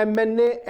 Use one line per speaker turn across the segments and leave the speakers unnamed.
MNA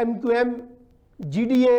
MQM, GDA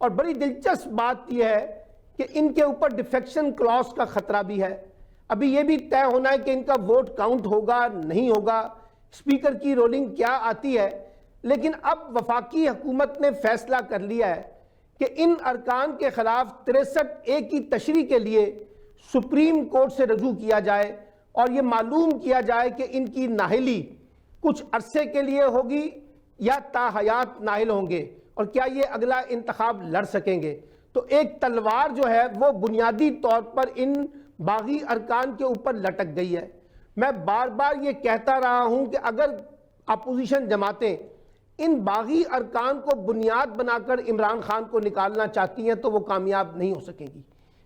اور بڑی دلچسپ بات یہ ہے کہ ان کے اوپر ڈیفیکشن کلاس کا خطرہ بھی ہے. ابھی یہ بھی طے ہونا ہے کہ ان کا ووٹ کاؤنٹ ہوگا نہیں ہوگا, اسپیکر کی رولنگ کیا آتی ہے. لیکن اب وفاقی حکومت نے فیصلہ کر لیا ہے کہ ان ارکان کے خلاف 63A کی تشریح کے لیے سپریم کورٹ سے رجوع کیا جائے اور یہ معلوم کیا جائے کہ ان کی نااہلی کچھ عرصے کے لیے ہوگی یا تا حیات نااہل ہوں گے, اور کیا یہ اگلا انتخاب لڑ سکیں گے. تو ایک تلوار جو ہے وہ بنیادی طور پر ان باغی ارکان کے اوپر لٹک گئی ہے. میں بار بار یہ کہتا رہا ہوں کہ اگر اپوزیشن جماعتیں ان باغی ارکان کو بنیاد بنا کر عمران خان کو نکالنا چاہتی ہیں تو وہ کامیاب نہیں ہو سکیں گی.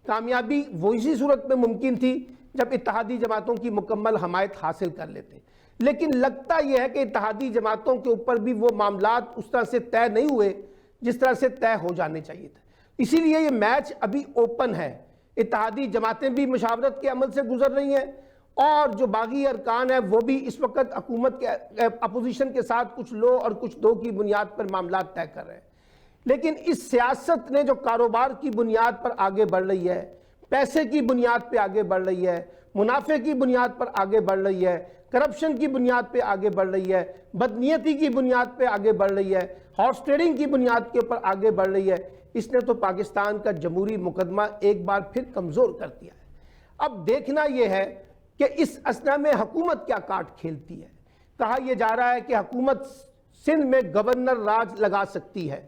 کامیابی وہ اسی صورت میں ممکن تھی جب اتحادی جماعتوں کی مکمل حمایت حاصل کر لیتے. لیکن لگتا یہ ہے کہ اتحادی جماعتوں کے اوپر بھی وہ معاملات اس طرح سے طے نہیں ہوئے جس طرح سے طے ہو جانے چاہیے تھے. اسی لیے یہ میچ ابھی اوپن ہے. اتحادی جماعتیں بھی مشاورت کے عمل سے گزر رہی ہیں اور جو باغی ارکان ہیں وہ بھی اس وقت حکومت کے اپوزیشن کے ساتھ کچھ لو اور کچھ دو کی بنیاد پر معاملات طے کر رہے ہیں. لیکن اس سیاست نے جو کاروبار کی بنیاد پر آگے بڑھ رہی ہے, پیسے کی بنیاد پہ آگے بڑھ رہی ہے, منافع کی بنیاد پر آگے بڑھ رہی ہے, کرپشن کی بنیاد پہ آگے بڑھ رہی ہے, بدنیتی کی بنیاد پہ آگے بڑھ رہی ہے, ہارس ٹریڈنگ کی بنیاد کے اوپر آگے بڑھ رہی ہے, اس نے تو پاکستان کا جمہوری مقدمہ ایک بار پھر کمزور کر دیا ہے. اب دیکھنا یہ ہے کہ اس اثنا میں حکومت کیا کارڈ کھیلتی ہے. کہا یہ جا رہا ہے کہ حکومت سندھ میں گورنر راج لگا سکتی ہے.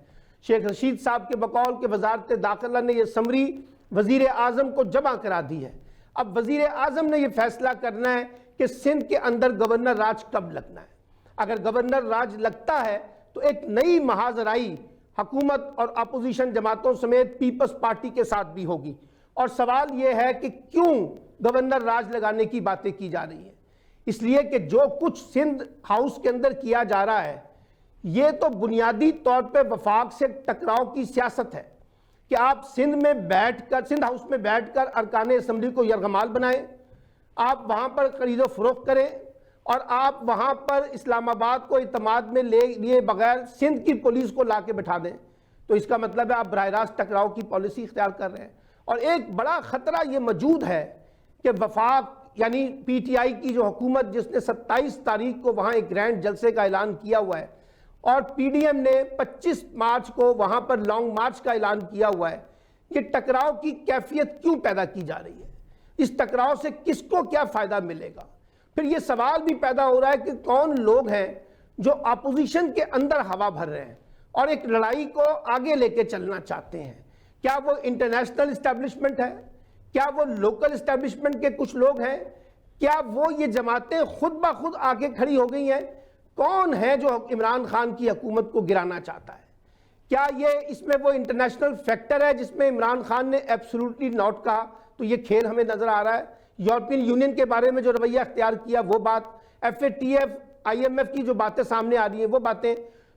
شیخ رشید صاحب کے بقول کہ وزارت داخلہ نے یہ سمری وزیر اعظم کو جمع کرا دی ہے. اب وزیر اعظم نے یہ فیصلہ کرنا ہے کہ سندھ کے اندر گورنر راج کب لگنا ہے. اگر گورنر راج لگتا ہے تو ایک نئی محاذرائی حکومت اور اپوزیشن جماعتوں سمیت پیپلز پارٹی کے ساتھ بھی ہوگی. اور سوال یہ ہے کہ کیوں گورنر راج لگانے کی باتیں کی جا رہی ہیں. اس لیے کہ جو کچھ سندھ ہاؤس کے اندر کیا جا رہا ہے یہ تو بنیادی طور پہ وفاق سے ٹکراؤ کی سیاست ہے کہ آپ سندھ ہاؤس میں بیٹھ کر ارکان اسمبلی کو یرغمال بنائیں, آپ وہاں پر خرید و فروخت کریں اور آپ وہاں پر اسلام آباد کو اعتماد میں لے لیے بغیر سندھ کی پولیس کو لا کے بٹھا دیں. تو اس کا مطلب ہے آپ براہ راست ٹکراؤ کی پالیسی اختیار کر رہے ہیں. اور ایک بڑا خطرہ یہ موجود ہے کہ وفاق یعنی پی ٹی آئی کی جو حکومت جس نے 27 تاریخ کو وہاں ایک گرینڈ جلسے کا اعلان کیا ہوا ہے اور پی ڈی ایم نے 25 مارچ کو وہاں پر لانگ مارچ کا اعلان کیا ہوا ہے, یہ ٹکراؤ کی کیفیت کیوں پیدا کی جا رہی ہے؟ اس ٹکراؤ سے کس کو کیا فائدہ ملے گا؟ پھر یہ سوال بھی پیدا ہو رہا ہے کہ کون لوگ ہیں جو اپوزیشن کے اندر ہوا بھر رہے ہیں اور ایک لڑائی کو آگے لے کے چلنا چاہتے ہیں. کیا وہ انٹرنیشنل اسٹیبلشمنٹ ہے؟ کیا وہ لوکل اسٹیبلشمنٹ کے کچھ لوگ ہیں؟ کیا وہ یہ جماعتیں خود بخود آگے کھڑی ہو گئی ہیں؟ کون ہے جو عمران خان کی حکومت کو گرانا چاہتا ہے؟ کیا یہ اس میں وہ انٹرنیشنل فیکٹر ہے جس میں عمران خان نے ایبسولوٹلی ناٹ کہا؟ تو یہ کھیل ہمیں نظر آ رہا ہے. یورپین یونین کے بارے میں جو رویہ اختیار کیا وہ بات, FATF IMF کی جو باتیں سامنے آ رہی ہیں وہ باتیں,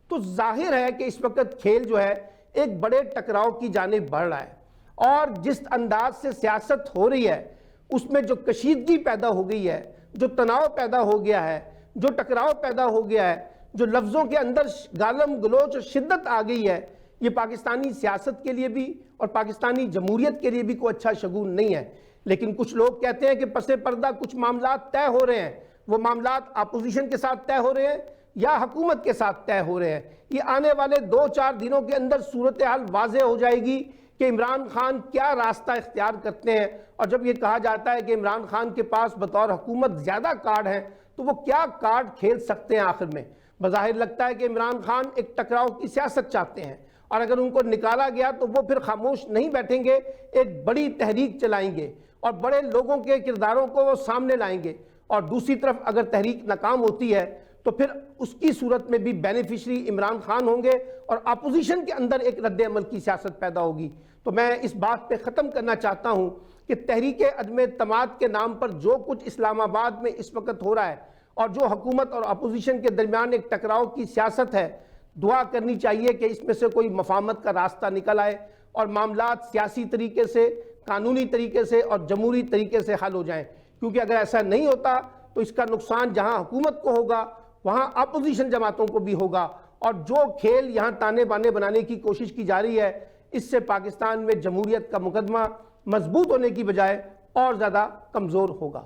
تو ظاہر ہے کہ اس وقت کھیل جو ہے ایک بڑے ٹکراؤ کی جانب بڑھ رہا ہے. اور جس انداز سے سیاست ہو رہی ہے اس میں جو کشیدگی پیدا ہو گئی ہے, جو تناؤ پیدا ہو گیا ہے, جو ٹکراؤ پیدا ہو گیا ہے, جو لفظوں کے اندر گالم گلوچ اور شدت آ گئی ہے, یہ پاکستانی سیاست کے لیے بھی اور پاکستانی جمہوریت کے لیے بھی کوئی اچھا شگون نہیں ہے. لیکن کچھ لوگ کہتے ہیں کہ پس پردہ کچھ معاملات طے ہو رہے ہیں. وہ معاملات اپوزیشن کے ساتھ طے ہو رہے ہیں یا حکومت کے ساتھ طے ہو رہے ہیں. یہ آنے والے 2-4 دنوں کے اندر صورتحال واضح ہو جائے گی کہ عمران خان کیا راستہ اختیار کرتے ہیں. اور جب یہ کہا جاتا ہے کہ عمران خان کے پاس بطور حکومت زیادہ کارڈ ہیں تو وہ کیا کارڈ کھیل سکتے ہیں آخر میں؟ بظاہر لگتا ہے کہ عمران خان ایک ٹکراؤ کی سیاست چاہتے ہیں اور اگر ان کو نکالا گیا تو وہ پھر خاموش نہیں بیٹھیں گے, ایک بڑی تحریک چلائیں گے اور بڑے لوگوں کے کرداروں کو وہ سامنے لائیں گے. اور دوسری طرف اگر تحریک ناکام ہوتی ہے تو پھر اس کی صورت میں بھی بینیفیشری عمران خان ہوں گے اور اپوزیشن کے اندر ایک رد عمل کی سیاست پیدا ہوگی. تو میں اس بات پہ ختم کرنا چاہتا ہوں کہ تحریک عدم اعتماد کے نام پر جو کچھ اسلام آباد میں اس وقت ہو رہا ہے اور جو حکومت اور اپوزیشن کے درمیان ایک ٹکراؤ کی سیاست ہے, دعا کرنی چاہیے کہ اس میں سے کوئی مفاہمت کا راستہ نکل آئے اور معاملات سیاسی طریقے سے, قانونی طریقے سے اور جمہوری طریقے سے حل ہو جائیں. کیونکہ اگر ایسا نہیں ہوتا تو اس کا نقصان جہاں حکومت کو ہوگا وہاں اپوزیشن جماعتوں کو بھی ہوگا. اور جو کھیل یہاں تانے بانے بنانے کی کوشش کی جا رہی ہے اس سے پاکستان میں جمہوریت کا مقدمہ مضبوط ہونے کی بجائے اور زیادہ کمزور ہوگا۔